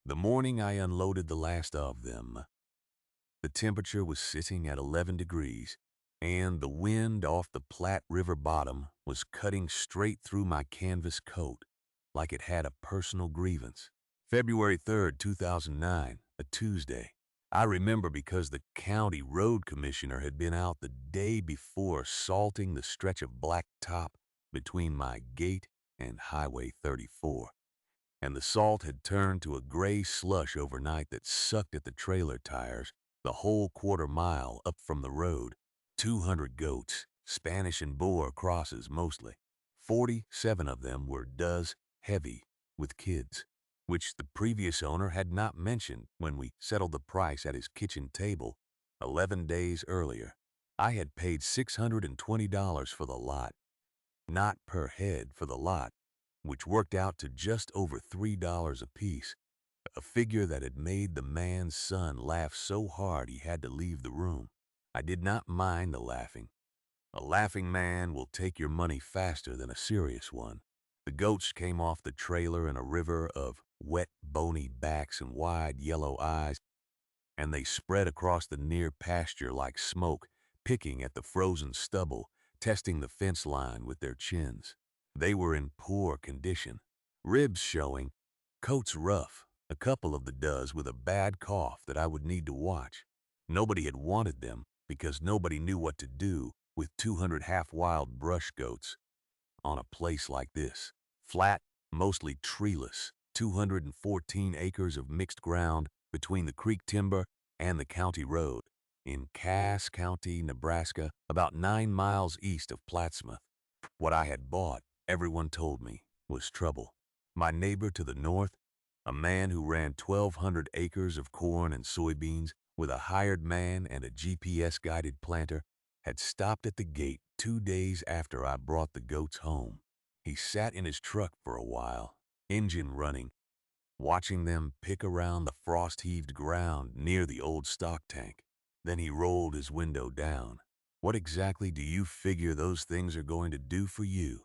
The morning I unloaded the last of them, the temperature was sitting at 11 degrees, and the wind off the Platte River bottom was cutting straight through my canvas coat like it had a personal grievance. February 3rd, 2009, a Tuesday. I remember because the county road commissioner had been out the day before salting the stretch of blacktop between my gate and Highway 34. And the salt had turned to a gray slush overnight that sucked at the trailer tires the whole quarter-mile up from the road. 200 goats, Spanish and Boer crosses mostly. 47 of them were does heavy with kids, which the previous owner had not mentioned when we settled the price at his kitchen table 11 days earlier. I had paid $620 for the lot, not per head for the lot, which worked out to just over $3 apiece, a figure that had made the man's son laugh so hard he had to leave the room. I did not mind the laughing. A laughing man will take your money faster than a serious one. The goats came off the trailer in a river of wet, bony backs and wide yellow eyes, and they spread across the near pasture like smoke, picking at the frozen stubble, testing the fence line with their chins. They were in poor condition, ribs showing, coats rough, a couple of the does with a bad cough that I would need to watch. Nobody had wanted them because nobody knew what to do with 200 half-wild brush goats on a place like this. Flat, mostly treeless, 214 acres of mixed ground between the creek timber and the county road in Cass County, Nebraska, about 9 miles east of Plattsmouth. What I had bought, everyone told me, was trouble. My neighbor to the north, a man who ran 1,200 acres of corn and soybeans with a hired man and a GPS-guided planter, had stopped at the gate 2 days after I brought the goats home. He sat in his truck for a while, engine running, watching them pick around the frost-heaved ground near the old stock tank. Then he rolled his window down. "What exactly do you figure those things are going to do for you?"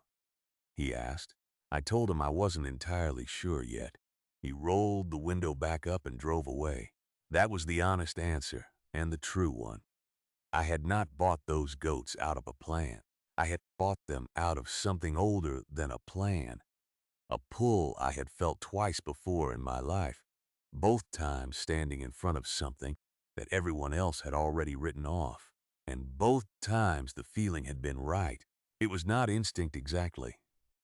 he asked. I told him I wasn't entirely sure yet. He rolled the window back up and drove away. That was the honest answer, and the true one. I had not bought those goats out of a plan. I had bought them out of something older than a plan. A pull I had felt twice before in my life, both times standing in front of something that everyone else had already written off. And both times the feeling had been right. It was not instinct exactly.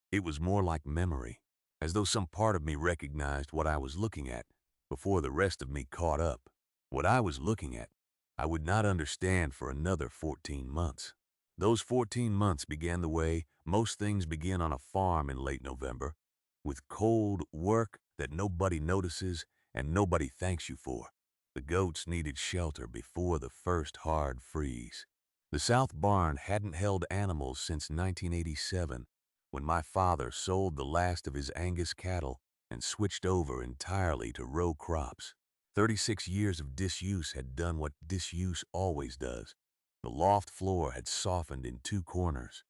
It was more like memory, as though some part of me recognized what I was looking at before the rest of me caught up. What I was looking at, I would not understand for another 14 months. Those 14 months began the way most things begin on a farm in late November, with cold work that nobody notices and nobody thanks you for. The goats needed shelter before the first hard freeze. The South Barn hadn't held animals since 1987, when my father sold the last of his Angus cattle and switched over entirely to row crops. 36 years of disuse had done what disuse always does. The loft floor had softened in 2 corners.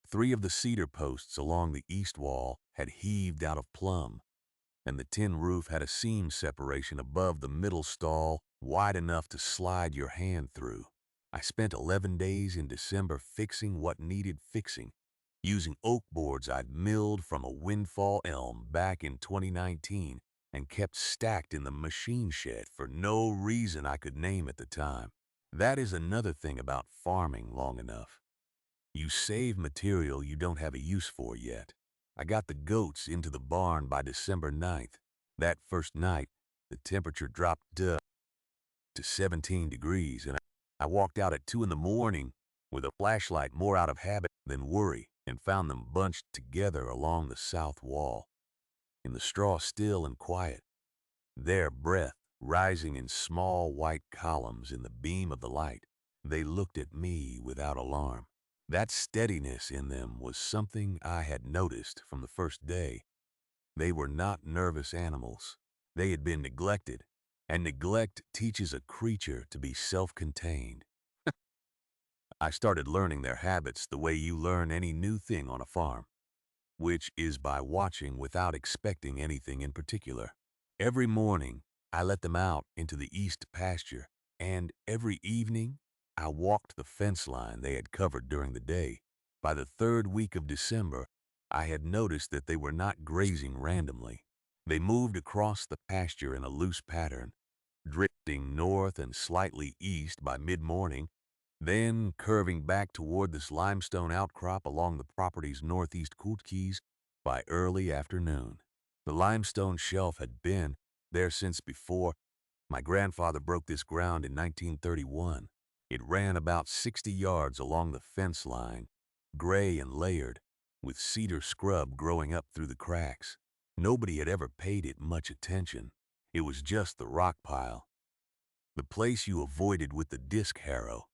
3 of the cedar posts along the east wall had heaved out of plumb, and the tin roof had a seam separation above the middle stall wide enough to slide your hand through. I spent 11 days in December fixing what needed fixing, using oak boards I'd milled from a windfall elm back in 2019 and kept stacked in the machine shed for no reason I could name at the time. That is another thing about farming long enough. You save material you don't have a use for yet. I got the goats into the barn by December 9th. That first night, the temperature dropped to 17 degrees, and I walked out at 2 in the morning with a flashlight more out of habit than worry and found them bunched together along the south wall, in the straw still and quiet, their breath rising in small white columns in the beam of the light. They looked at me without alarm. That steadiness in them was something I had noticed from the first day. They were not nervous animals. They had been neglected, and neglect teaches a creature to be self-contained. I started learning their habits the way you learn any new thing on a farm, which is by watching without expecting anything in particular. Every morning, I let them out into the east pasture, and every evening, I walked the fence line they had covered during the day. By the third week of December, I had noticed that they were not grazing randomly. They moved across the pasture in a loose pattern, drifting north and slightly east by mid-morning, then curving back toward this limestone outcrop along the property's northeast Kootkes by early afternoon. The limestone shelf had been there since before my grandfather broke this ground in 1931. It ran about 60 yards along the fence line, gray and layered, with cedar scrub growing up through the cracks. Nobody had ever paid it much attention. It was just the rock pile, the place you avoided with the disc harrow,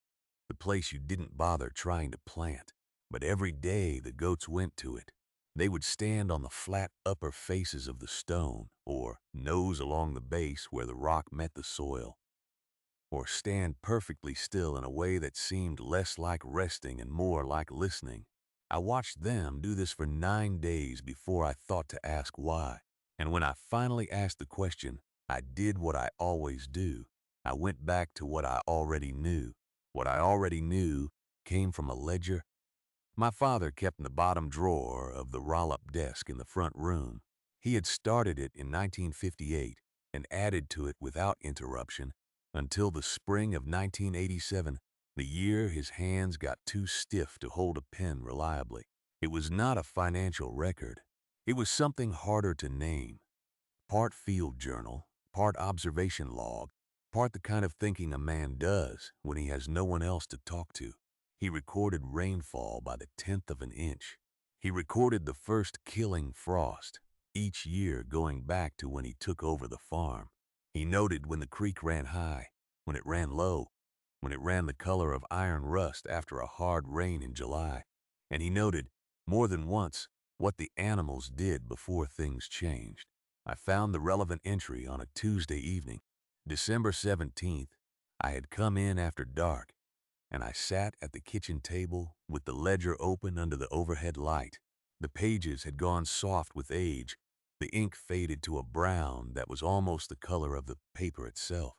the place you didn't bother trying to plant. But every day the goats went to it. They would stand on the flat upper faces of the stone, or nose along the base where the rock met the soil, or stand perfectly still in a way that seemed less like resting and more like listening. I watched them do this for 9 days before I thought to ask why. And when I finally asked the question, I did what I always do. I went back to what I already knew. What I already knew came from a ledger my father kept in the bottom drawer of the roll-up desk in the front room. He had started it in 1958 and added to it without interruption until the spring of 1987, the year his hands got too stiff to hold a pen reliably. It was not a financial record. It was something harder to name. Part field journal, part observation log, part the kind of thinking a man does when he has no one else to talk to. He recorded rainfall by the 1/10 of an inch. He recorded the first killing frost, each year going back to when he took over the farm. He noted when the creek ran high, when it ran low, when it ran the color of iron rust after a hard rain in July. And he noted, more than once, what the animals did before things changed. I found the relevant entry on a Tuesday evening, December 17th. I had come in after dark, and I sat at the kitchen table with the ledger open under the overhead light. The pages had gone soft with age. The ink faded to a brown that was almost the color of the paper itself,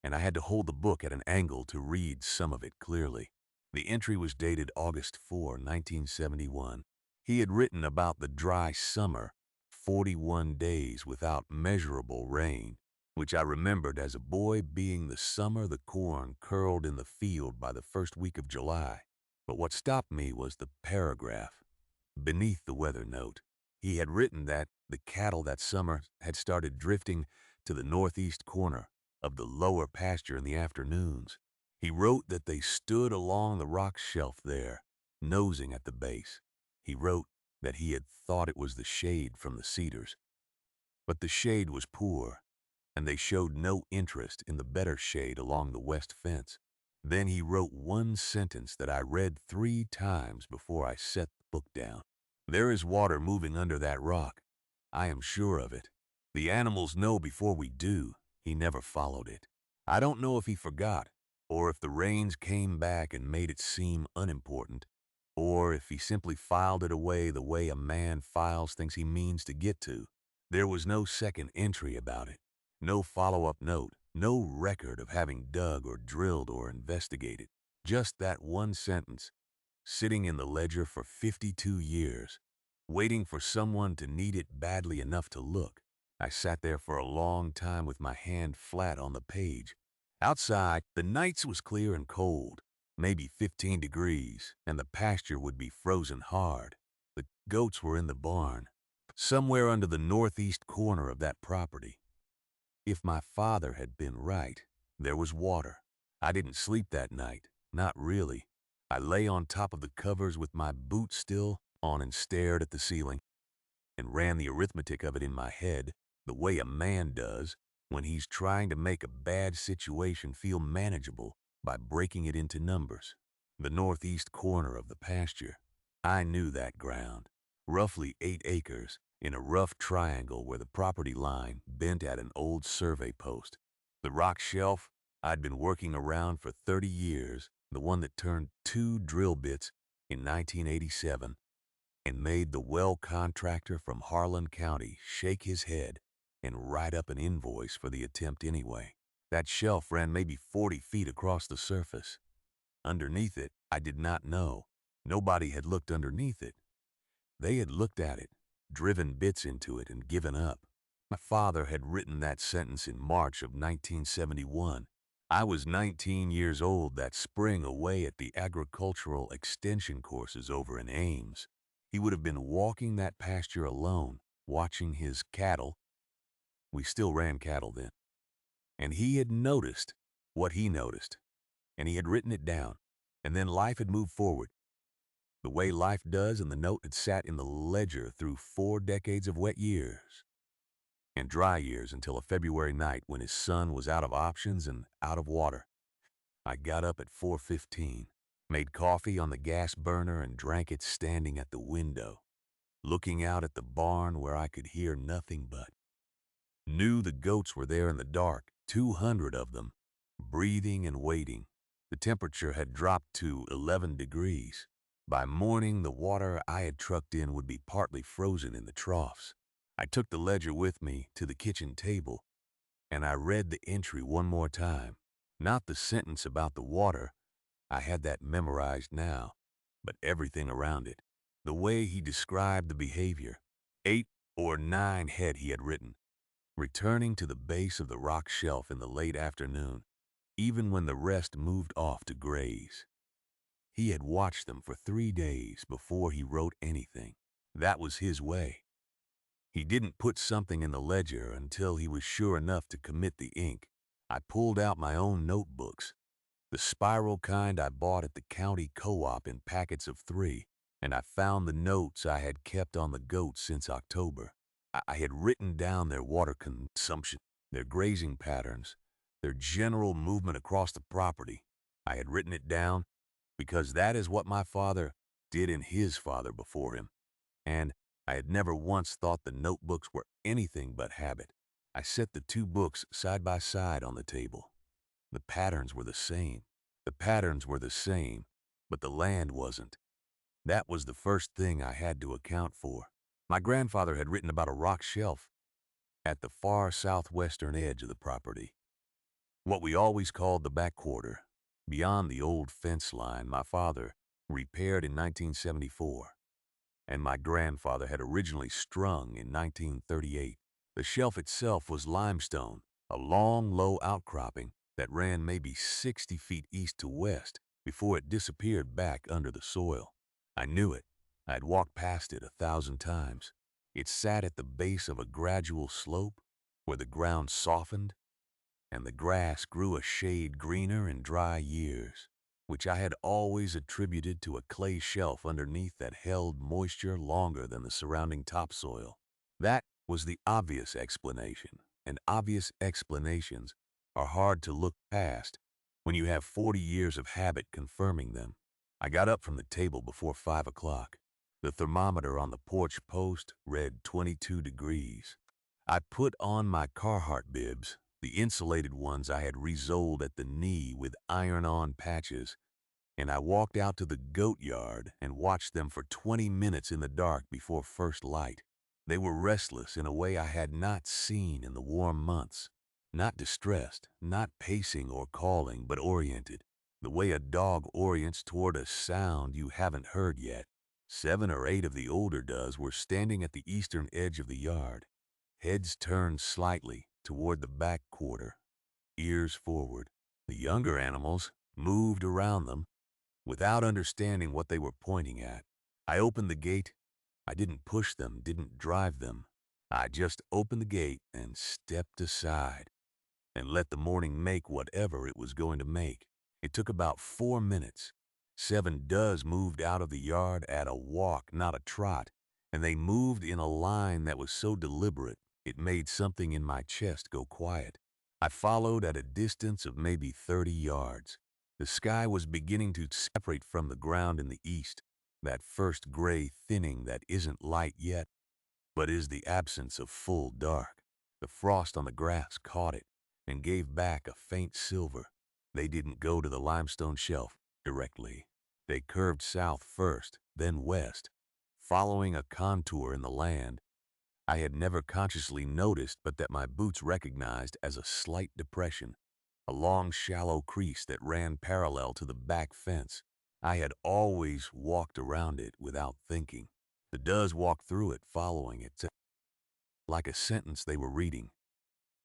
and I had to hold the book at an angle to read some of it clearly. The entry was dated August 4, 1971. He had written about the dry summer, 41 days without measurable rain, which I remembered as a boy being the summer the corn curled in the field by the first week of July. But what stopped me was the paragraph beneath the weather note. He had written that the cattle that summer had started drifting to the northeast corner of the lower pasture in the afternoons. He wrote that they stood along the rock shelf there, nosing at the base. He wrote that he had thought it was the shade from the cedars. But the shade was poor, and they showed no interest in the better shade along the west fence. Then he wrote one sentence that I read 3 times before I set the book down. There is water moving under that rock. I am sure of it. The animals know before we do. He never followed it. I don't know if he forgot, or if the rains came back and made it seem unimportant, or if he simply filed it away the way a man files things he means to get to. There was no second entry about it, no follow-up note, no record of having dug or drilled or investigated. Just that one sentence, sitting in the ledger for 52 years, waiting for someone to need it badly enough to look. I sat there for a long time with my hand flat on the page. Outside, the nights was clear and cold, maybe 15 degrees, and the pasture would be frozen hard. The goats were in the barn, somewhere under the northeast corner of that property. If my father had been right, there was water. I didn't sleep that night, not really. I lay on top of the covers with my boots still on and stared at the ceiling and ran the arithmetic of it in my head the way a man does when he's trying to make a bad situation feel manageable by breaking it into numbers. The northeast corner of the pasture. I knew that ground. Roughly 8 acres in a rough triangle where the property line bent at an old survey post. The rock shelf I'd been working around for 30 years, the one that turned 2 drill bits in 1987 and made the well contractor from Harlan County shake his head and write up an invoice for the attempt anyway. That shelf ran maybe 40 feet across the surface. Underneath it, I did not know. Nobody had looked underneath it. They had looked at it, driven bits into it, and given up. My father had written that sentence in March of 1971. I was 19 years old that spring away at the agricultural extension courses over in Ames. He would have been walking that pasture alone, watching his cattle. We still ran cattle then. And he had noticed what he noticed, and he had written it down. And then life had moved forward, the way life does, and the note had sat in the ledger through 4 decades of wet years and dry years until a February night when his son was out of options and out of water. I got up at 4:15, made coffee on the gas burner and drank it standing at the window, looking out at the barn where I could hear nothing but. Knew the goats were there in the dark, 200 of them, breathing and waiting. The temperature had dropped to 11 degrees. By morning, the water I had trucked in would be partly frozen in the troughs. I took the ledger with me to the kitchen table, and I read the entry one more time. Not the sentence about the water, I had that memorized now, but everything around it. The way he described the behavior. 8 or 9 head he had written, returning to the base of the rock shelf in the late afternoon, even when the rest moved off to graze. He had watched them for 3 days before he wrote anything. That was his way. He didn't put something in the ledger until he was sure enough to commit the ink. I pulled out my own notebooks, the spiral kind I bought at the county co-op in packets of 3, and I found the notes I had kept on the goats since October. I had written down their water consumption, their grazing patterns, their general movement across the property. I had written it down because that is what my father did and his father before him, and I had never once thought the notebooks were anything but habit. I set the 2 books side by side on the table. The patterns were the same. The patterns were the same, but the land wasn't. That was the first thing I had to account for. My grandfather had written about a rock shelf at the far southwestern edge of the property, what we always called the back quarter, beyond the old fence line my father repaired in 1974, and my grandfather had originally strung in 1938. The shelf itself was limestone, a long, low outcropping that ran maybe 60 feet east to west before it disappeared back under the soil. I knew it. I had walked past it 1,000 times. It sat at the base of a gradual slope where the ground softened and the grass grew a shade greener in dry years, which I had always attributed to a clay shelf underneath that held moisture longer than the surrounding topsoil. That was the obvious explanation, and obvious explanations are hard to look past when you have 40 years of habit confirming them. I got up from the table before 5 o'clock. The thermometer on the porch post read 22 degrees. I put on my Carhartt bibs, the insulated ones I had resoled at the knee with iron-on patches, and I walked out to the goat yard and watched them for 20 minutes in the dark before first light. They were restless in a way I had not seen in the warm months. Not distressed, not pacing or calling, but oriented, the way a dog orients toward a sound you haven't heard yet. 7 or 8 of the older does were standing at the eastern edge of the yard, heads turned slightly toward the back quarter, ears forward. The younger animals moved around them without understanding what they were pointing at. I opened the gate. I didn't push them, didn't drive them. I just opened the gate and stepped aside and let the morning make whatever it was going to make. It took about 4 minutes. 7 does moved out of the yard at a walk, not a trot, and they moved in a line that was so deliberate it made something in my chest go quiet. I followed at a distance of maybe 30 yards. The sky was beginning to separate from the ground in the east, that first gray thinning that isn't light yet, but is the absence of full dark. The frost on the grass caught it and gave back a faint silver. They didn't go to the limestone shelf directly. They curved south first, then west, following a contour in the land I had never consciously noticed, but that my boots recognized as a slight depression, a long shallow crease that ran parallel to the back fence. I had always walked around it without thinking. The does walked through it, following it, like a sentence they were reading.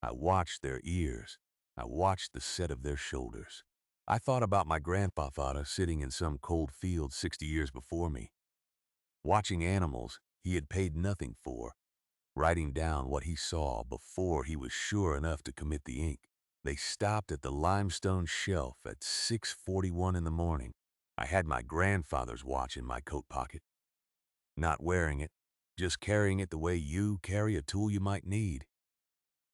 I watched their ears. I watched the set of their shoulders. I thought about my grandfather sitting in some cold field 60 years before me, watching animals he had paid nothing for, writing down what he saw before he was sure enough to commit the ink. They stopped at the limestone shelf at 6:41 in the morning. I had my grandfather's watch in my coat pocket, not wearing it, just carrying it the way you carry a tool you might need.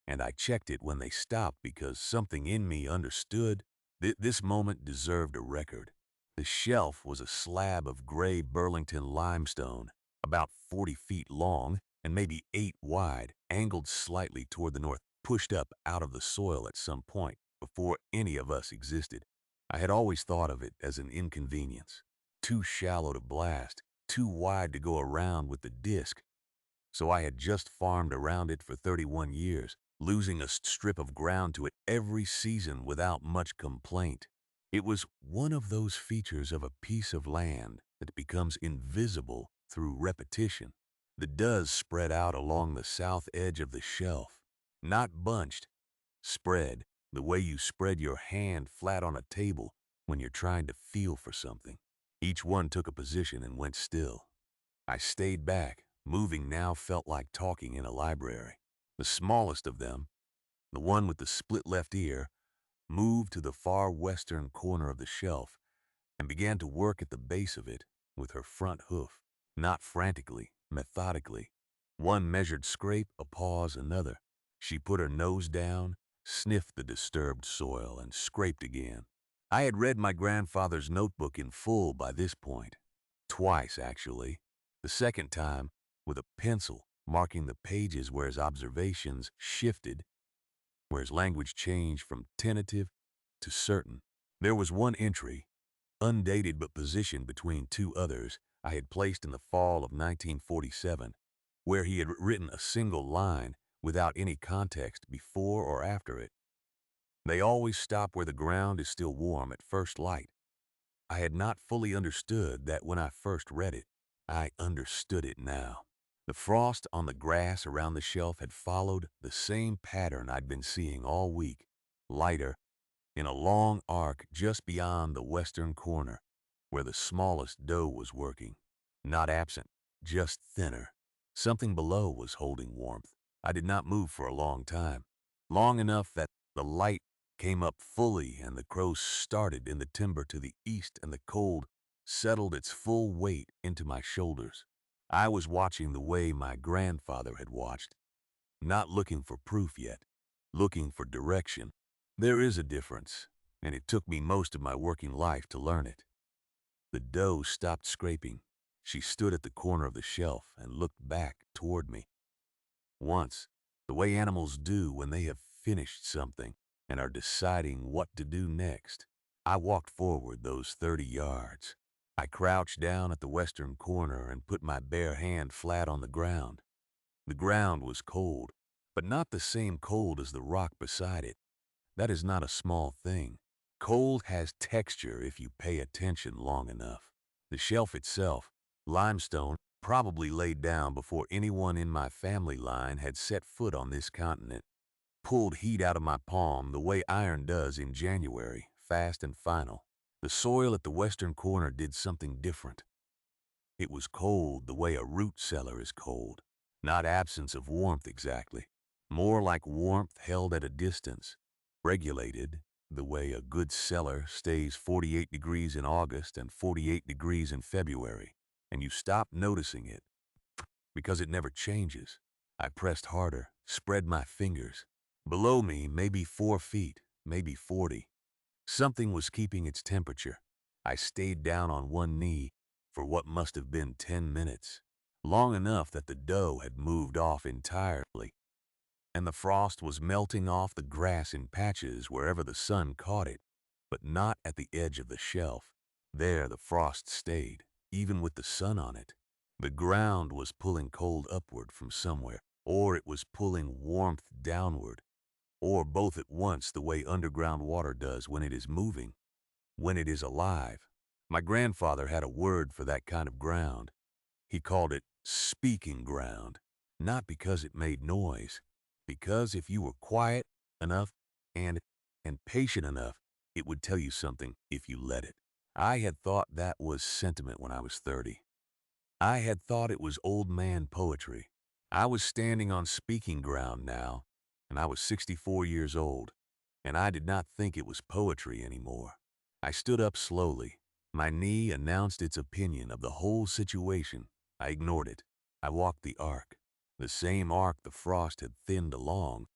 And I checked it when they stopped because something in me understood this moment deserved a record. The shelf was a slab of gray Burlington limestone, about 40 feet long and maybe 8 wide, angled slightly toward the north, pushed up out of the soil at some point before any of us existed. I had always thought of it as an inconvenience, too shallow to blast, too wide to go around with the disc. So I had just farmed around it for 31 years, losing a strip of ground to it every season without much complaint. It was one of those features of a piece of land that becomes invisible through repetition. The does spread out along the south edge of the shelf, not bunched, spread the way you spread your hand flat on a table when you're trying to feel for something. Each one took a position and went still. I stayed back. Moving now felt like talking in a library. The smallest of them, the one with the split left ear, moved to the far western corner of the shelf and began to work at the base of it with her front hoof, not frantically, methodically. One measured scrape, a pause, another. She put her nose down, sniffed the disturbed soil, and scraped again. I had read my grandfather's notebook in full by this point. Twice, actually. The second time, with a pencil, marking the pages where his observations shifted, where his language changed from tentative to certain. There was one entry, undated but positioned between two others I had placed in the fall of 1947, where he had written a single line without any context before or after it. They always stop where the ground is still warm at first light. I had not fully understood that when I first read it. I understood it now. The frost on the grass around the shelf had followed the same pattern I'd been seeing all week, lighter, in a long arc just beyond the western corner, where the smallest doe was working. Not absent, just thinner. Something below was holding warmth. I did not move for a long time, long enough that the light came up fully and the crows started in the timber to the east and the cold settled its full weight into my shoulders. I was watching the way my grandfather had watched, not looking for proof yet, looking for direction. There is a difference, and it took me most of my working life to learn it. The doe stopped scraping. She stood at the corner of the shelf and looked back toward me. Once, the way animals do when they have finished something and are deciding what to do next. I walked forward those 30 yards. I crouched down at the western corner and put my bare hand flat on the ground. The ground was cold, but not the same cold as the rock beside it. That is not a small thing. Cold has texture if you pay attention long enough. The shelf itself, limestone, probably laid down before anyone in my family line had set foot on this continent, pulled heat out of my palm the way iron does in January, fast and final. The soil at the western corner did something different. It was cold the way a root cellar is cold, not absence of warmth exactly, more like warmth held at a distance, regulated the way a good cellar stays 48 degrees in August and 48 degrees in February, and you stop noticing it because it never changes. I pressed harder, spread my fingers. Below me, maybe 4 feet, maybe 40. Something was keeping its temperature. I stayed down on one knee for what must have been 10 minutes, long enough that the doe had moved off entirely, and the frost was melting off the grass in patches wherever the sun caught it, but not at the edge of the shelf. There the frost stayed, even with the sun on it. The ground was pulling cold upward from somewhere. or it was pulling warmth downward, or both at once the way underground water does when it is moving, when it is alive. My grandfather had a word for that kind of ground. He called it speaking ground, not because it made noise, because if you were quiet enough and patient enough, it would tell you something if you let it. I had thought that was sentiment when I was 30. I had thought it was old man poetry. I was standing on speaking ground now, and I was 64 years old, and I did not think it was poetry anymore. I stood up slowly. My knee announced its opinion of the whole situation. I ignored it. I walked the arc, the same arc the frost had thinned along,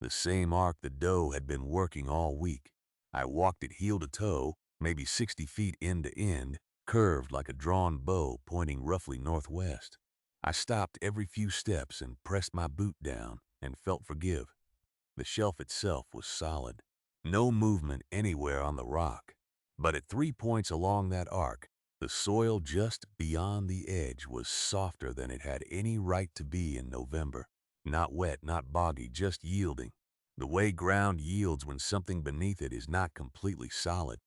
the same arc the doe had been working all week. I walked it heel to toe, maybe 60 feet end to end, curved like a drawn bow pointing roughly northwest. I stopped every few steps and pressed my boot down and felt forgive. The shelf itself was solid. No movement anywhere on the rock. But at 3 points along that arc, the soil just beyond the edge was softer than it had any right to be in November. Not wet, not boggy, just yielding. The way ground yields when something beneath it is not completely solid.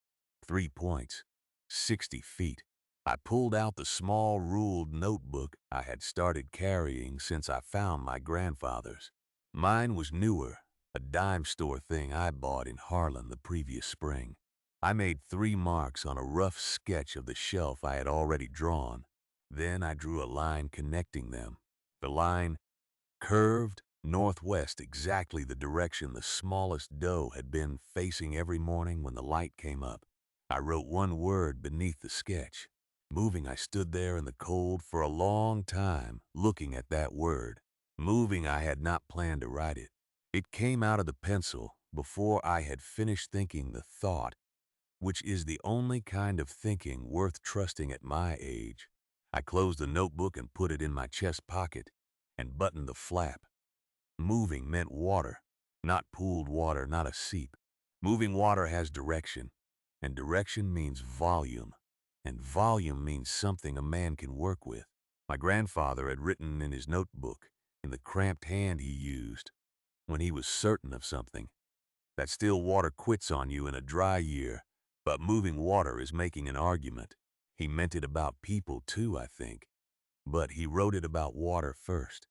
3 points. 60 feet. I pulled out the small ruled notebook I had started carrying since I found my grandfather's. Mine was newer, a dime store thing I bought in Harlan the previous spring. I made 3 marks on a rough sketch of the shelf I had already drawn. Then I drew a line connecting them. The line curved northwest, exactly the direction the smallest doe had been facing every morning when the light came up. I wrote one word beneath the sketch. Moving, I stood there in the cold for a long time, looking at that word. Moving, I had not planned to write it. It came out of the pencil before I had finished thinking the thought, which is the only kind of thinking worth trusting at my age. I closed the notebook and put it in my chest pocket and buttoned the flap. Moving meant water, not pooled water, not a seep. Moving water has direction, and direction means volume, and volume means something a man can work with. My grandfather had written in his notebook, in the cramped hand he used, when he was certain of something, that still water quits on you in a dry year, but moving water is making an argument. He meant it about people too, I think, but he wrote it about water first.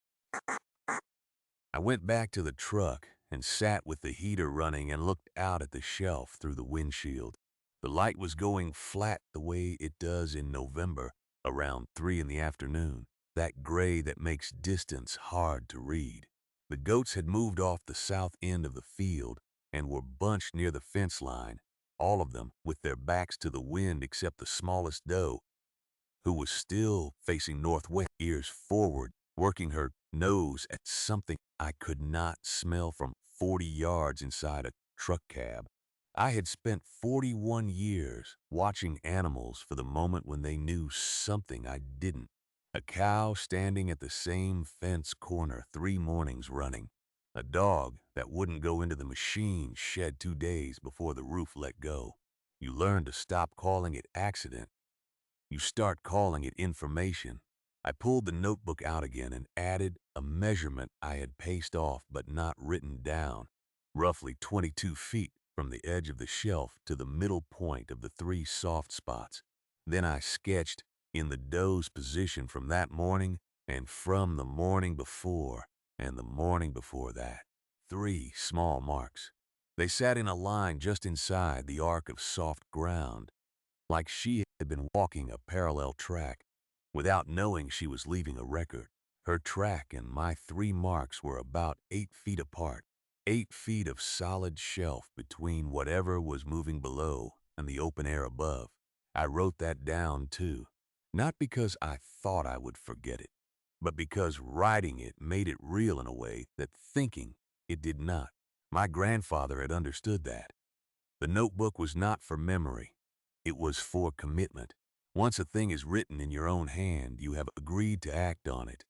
I went back to the truck and sat with the heater running and looked out at the shelf through the windshield. The light was going flat the way it does in November around 3 in the afternoon, that gray that makes distance hard to read. The goats had moved off the south end of the field and were bunched near the fence line, all of them with their backs to the wind except the smallest doe, who was still facing northwest, ears forward, working her nose at something I could not smell from 40 yards inside a truck cab. I had spent 41 years watching animals for the moment when they knew something I didn't. A cow standing at the same fence corner 3 mornings running. A dog that wouldn't go into the machine shed 2 days before the roof let go. You learn to stop calling it accident. You start calling it information. I pulled the notebook out again and added a measurement I had paced off but not written down, roughly 22 feet from the edge of the shelf to the middle point of the 3 soft spots. Then I sketched in the doe's position from that morning and from the morning before and the morning before that. 3 small marks. They sat in a line just inside the arc of soft ground, like she had been walking a parallel track without knowing she was leaving a record. Her track and my 3 marks were about 8 feet apart, 8 feet of solid shelf between whatever was moving below and the open air above. I wrote that down too, not because I thought I would forget it, but because writing it made it real in a way that thinking it did not. My grandfather had understood that. The notebook was not for memory. It was for commitment. Once a thing is written in your own hand, you have agreed to act on it.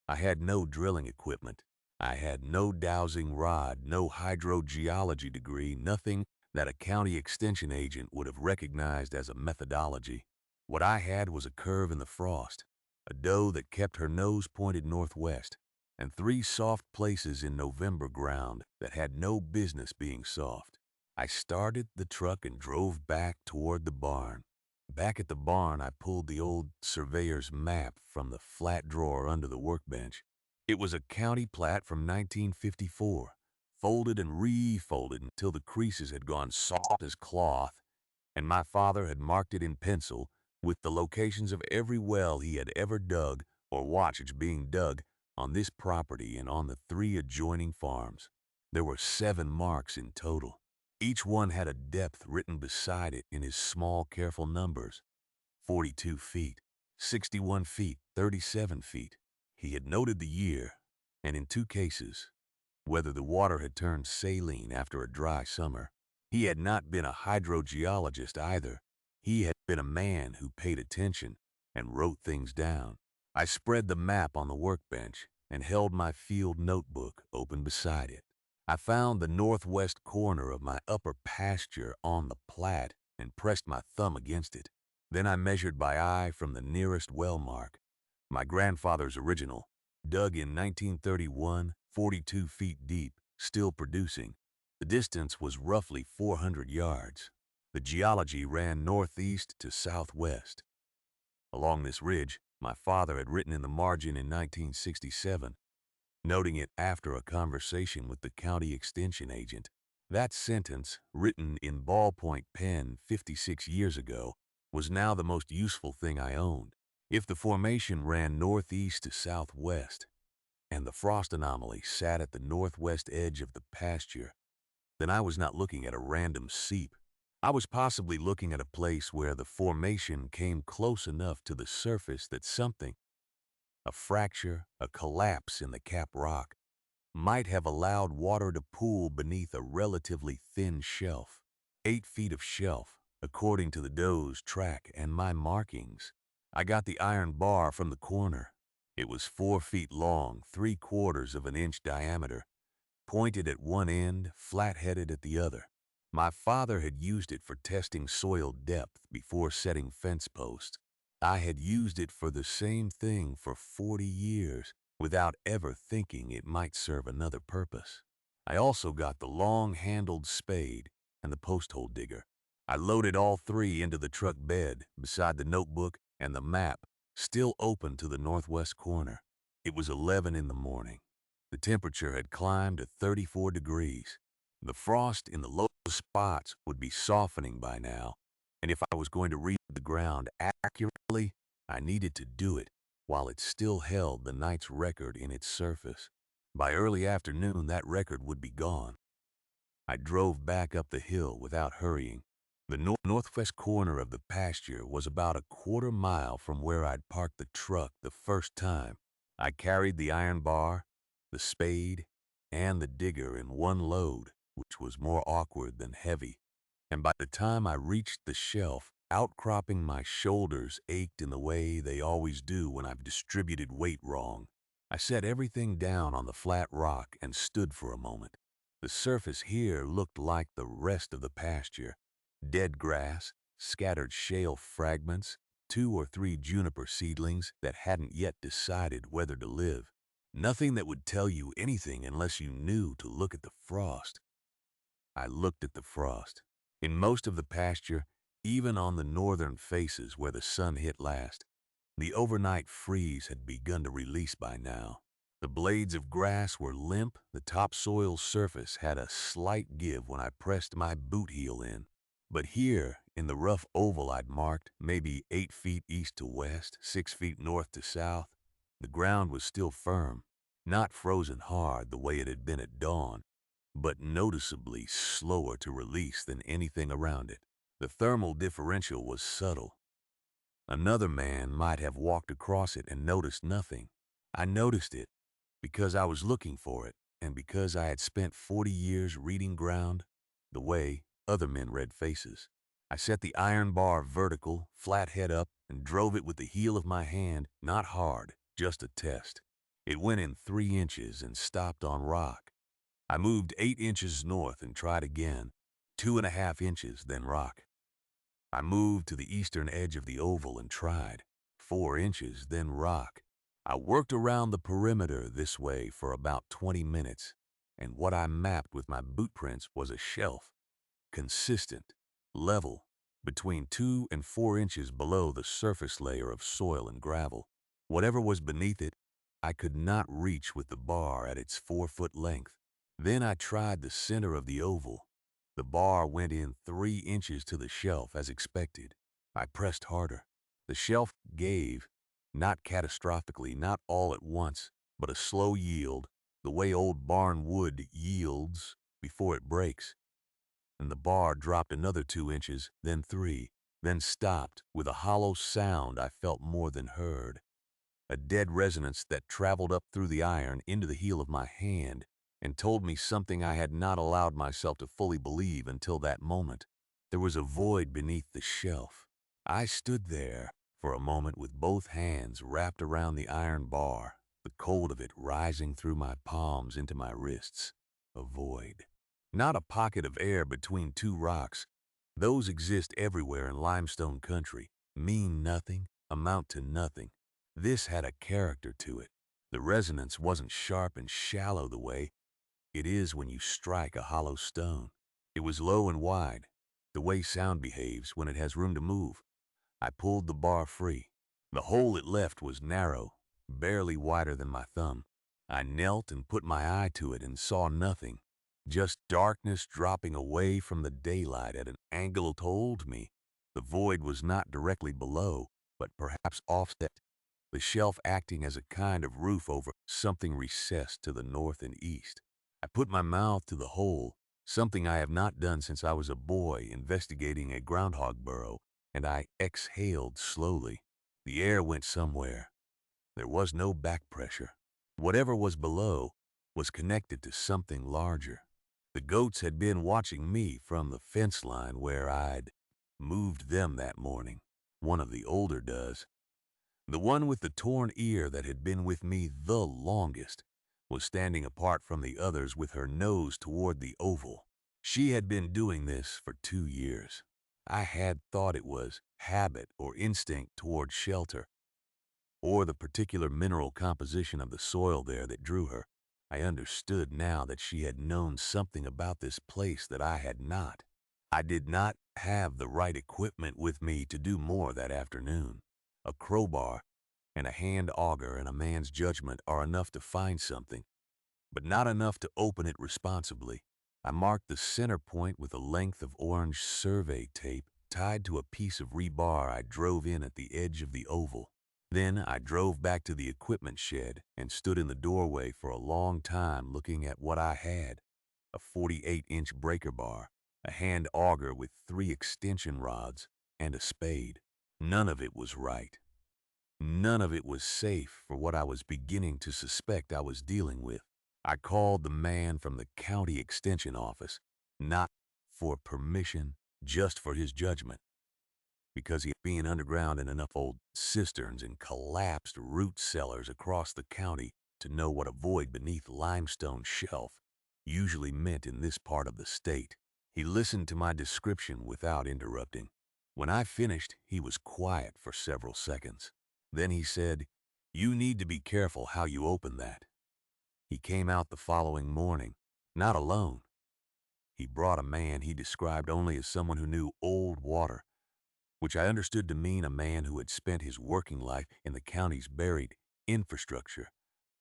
I had no drilling equipment. I had no dowsing rod, no hydrogeology degree, nothing that a county extension agent would have recognized as a methodology. What I had was a curve in the frost, a doe that kept her nose pointed northwest, and 3 soft places in November ground that had no business being soft. I started the truck and drove back toward the barn. Back at the barn, I pulled the old surveyor's map from the flat drawer under the workbench. It was a county plat from 1954, folded and refolded until the creases had gone soft as cloth, and my father had marked it in pencil with the locations of every well he had ever dug or watched being dug on this property and on the 3 adjoining farms. There were 7 marks in total. Each one had a depth written beside it in his small, careful numbers: 42 feet, 61 feet, 37 feet. He had noted the year, and in 2 cases, whether the water had turned saline after a dry summer. He had not been a hydrogeologist either. He had been a man who paid attention and wrote things down. I spread the map on the workbench and held my field notebook open beside it. I found the northwest corner of my upper pasture on the plat and pressed my thumb against it. Then I measured by eye from the nearest well mark, my grandfather's original, dug in 1931, 42 feet deep, still producing. The distance was roughly 400 yards. The geology ran northeast to southwest. Along this ridge, my father had written in the margin in 1967, noting it after a conversation with the county extension agent. That sentence, written in ballpoint pen 56 years ago, was now the most useful thing I owned. If the formation ran northeast to southwest, and the frost anomaly sat at the northwest edge of the pasture, then I was not looking at a random seep. I was possibly looking at a place where the formation came close enough to the surface that something, a fracture, a collapse in the cap rock, might have allowed water to pool beneath a relatively thin shelf. 8 feet of shelf, according to the doe's track and my markings. I got the iron bar from the corner. It was 4 feet long, 3/4 of an inch diameter, pointed at one end, flat-headed at the other. My father had used it for testing soil depth before setting fence posts. I had used it for the same thing for 40 years without ever thinking it might serve another purpose. I also got the long-handled spade and the post hole digger. I loaded all 3 into the truck bed beside the notebook and the map, still open to the northwest corner. It was 11 in the morning. The temperature had climbed to 34 degrees. The frost in the low spots would be softening by now, and if I was going to read the ground accurately, I needed to do it while it still held the night's record in its surface. By early afternoon, that record would be gone. I drove back up the hill without hurrying. The northwest corner of the pasture was about a quarter mile from where I'd parked the truck the first time. I carried the iron bar, the spade, and the digger in one load, which was more awkward than heavy. And by the time I reached the shelf, outcropping my shoulders ached in the way they always do when I've distributed weight wrong. I set everything down on the flat rock and stood for a moment. The surface here looked like the rest of the pasture. Dead grass, scattered shale fragments, 2 or 3 juniper seedlings that hadn't yet decided whether to live. Nothing that would tell you anything unless you knew to look at the frost. I looked at the frost. In most of the pasture, even on the northern faces where the sun hit last, the overnight freeze had begun to release by now. The blades of grass were limp, the topsoil surface had a slight give when I pressed my boot heel in. But here, in the rough oval I'd marked, maybe 8 feet east to west, 6 feet north to south, the ground was still firm, not frozen hard the way it had been at dawn, but noticeably slower to release than anything around it. The thermal differential was subtle. Another man might have walked across it and noticed nothing. I noticed it because I was looking for it and because I had spent 40 years reading ground the way other men read faces. I set the iron bar vertical, flat head up, and drove it with the heel of my hand, not hard, just a test. It went in 3 inches and stopped on rock. I moved 8 inches north and tried again, 2.5 inches, then rock. I moved to the eastern edge of the oval and tried, 4 inches, then rock. I worked around the perimeter this way for about 20 minutes, and what I mapped with my boot prints was a shelf, consistent, level, between 2 and 4 inches below the surface layer of soil and gravel. Whatever was beneath it, I could not reach with the bar at its 4-foot length. Then I tried the center of the oval. The bar went in 3 inches to the shelf as expected. I pressed harder. The shelf gave, not catastrophically, not all at once, but a slow yield, the way old barn wood yields before it breaks. And the bar dropped another 2 inches, then 3, then stopped with a hollow sound I felt more than heard. A dead resonance that traveled up through the iron into the heel of my hand and told me something I had not allowed myself to fully believe until that moment. There was a void beneath the shelf. I stood there for a moment with both hands wrapped around the iron bar, the cold of it rising through my palms into my wrists. A void. Not a pocket of air between two rocks. Those exist everywhere in limestone country, mean nothing, amount to nothing. This had a character to it. The resonance wasn't sharp and shallow the way it is when you strike a hollow stone. It was low and wide, the way sound behaves when it has room to move. I pulled the bar free. The hole it left was narrow, barely wider than my thumb. I knelt and put my eye to it and saw nothing, just darkness dropping away from the daylight at an angle told me the void was not directly below, but perhaps offset, the shelf acting as a kind of roof over something recessed to the north and east. I put my mouth to the hole, something I have not done since I was a boy investigating a groundhog burrow, and I exhaled slowly. The air went somewhere. There was no back pressure. Whatever was below was connected to something larger. The goats had been watching me from the fence line where I'd moved them that morning. One of the older does. The one with the torn ear that had been with me the longest was standing apart from the others with her nose toward the oval. She had been doing this for 2 years. I had thought it was habit or instinct toward shelter, or the particular mineral composition of the soil there that drew her. I understood now that she had known something about this place that I had not. I did not have the right equipment with me to do more that afternoon. A crowbar and a hand auger and a man's judgment are enough to find something, but not enough to open it responsibly. I marked the center point with a length of orange survey tape tied to a piece of rebar I drove in at the edge of the oval. Then I drove back to the equipment shed and stood in the doorway for a long time looking at what I had: a 48-inch breaker bar, a hand auger with 3 extension rods, and a spade. None of it was right. None of it was safe for what I was beginning to suspect I was dealing with. I called the man from the county extension office, not for permission, just for his judgment, because he had been underground in enough old cisterns and collapsed root cellars across the county to know what a void beneath limestone shelf usually meant in this part of the state. He listened to my description without interrupting. When I finished, he was quiet for several seconds. Then he said, "You need to be careful how you open that." He came out the following morning, not alone. He brought a man he described only as someone who knew old water, which I understood to mean a man who had spent his working life in the county's buried infrastructure,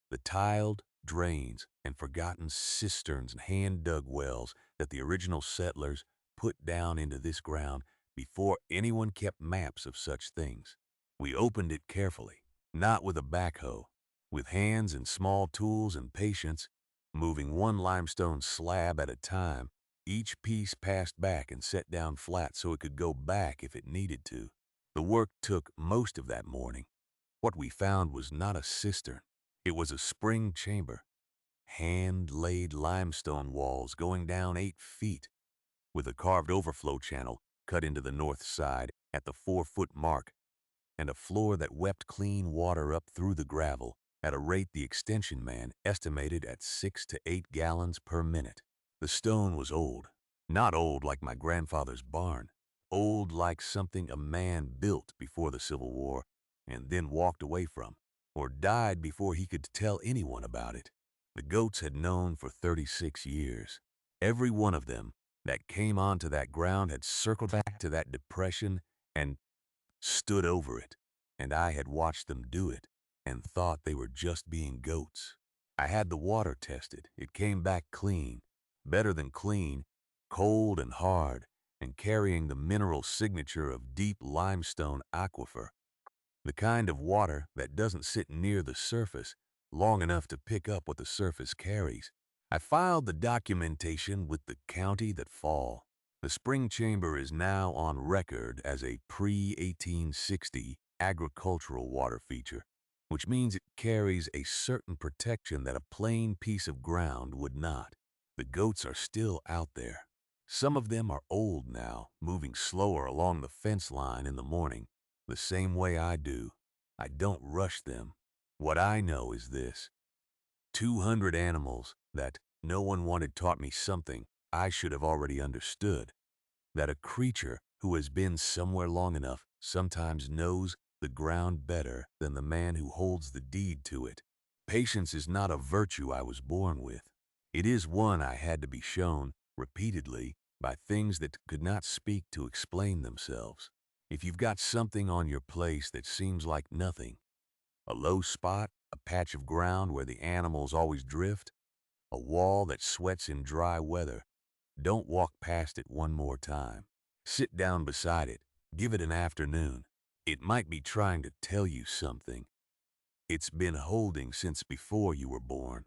the tiled drains and forgotten cisterns and hand-dug wells that the original settlers put down into this ground before anyone kept maps of such things. We opened it carefully, not with a backhoe, with hands and small tools and patience, moving one limestone slab at a time. Each piece passed back and set down flat so it could go back if it needed to. The work took most of that morning. What we found was not a cistern. It was a spring chamber, hand-laid limestone walls going down 8 feet, with a carved overflow channel cut into the north side at the 4-foot mark, and a floor that wept clean water up through the gravel at a rate the extension man estimated at 6 to 8 gallons per minute. The stone was old, not old like my grandfather's barn, old like something a man built before the Civil War and then walked away from. or died before he could tell anyone about it. The goats had known for 36 years. Every one of them that came onto that ground had circled back to that depression and stood over it, and I had watched them do it and thought they were just being goats. I had the water tested. It came back clean, better than clean, cold and hard, and carrying the mineral signature of deep limestone aquifer, the kind of water that doesn't sit near the surface long enough to pick up what the surface carries. I filed the documentation with the county that fall. The spring chamber is now on record as a pre-1860 agricultural water feature, which means it carries a certain protection that a plain piece of ground would not. The goats are still out there. Some of them are old now, moving slower along the fence line in the morning, the same way I do. I don't rush them. What I know is this: 200 animals that no one wanted taught me something I should have already understood. That a creature who has been somewhere long enough sometimes knows the ground better than the man who holds the deed to it. Patience is not a virtue I was born with. It is one I had to be shown repeatedly by things that could not speak to explain themselves. If you've got something on your place that seems like nothing, a low spot, a patch of ground where the animals always drift, a wall that sweats in dry weather, don't walk past it one more time. Sit down beside it. Give it an afternoon. It might be trying to tell you something. It's been holding since before you were born.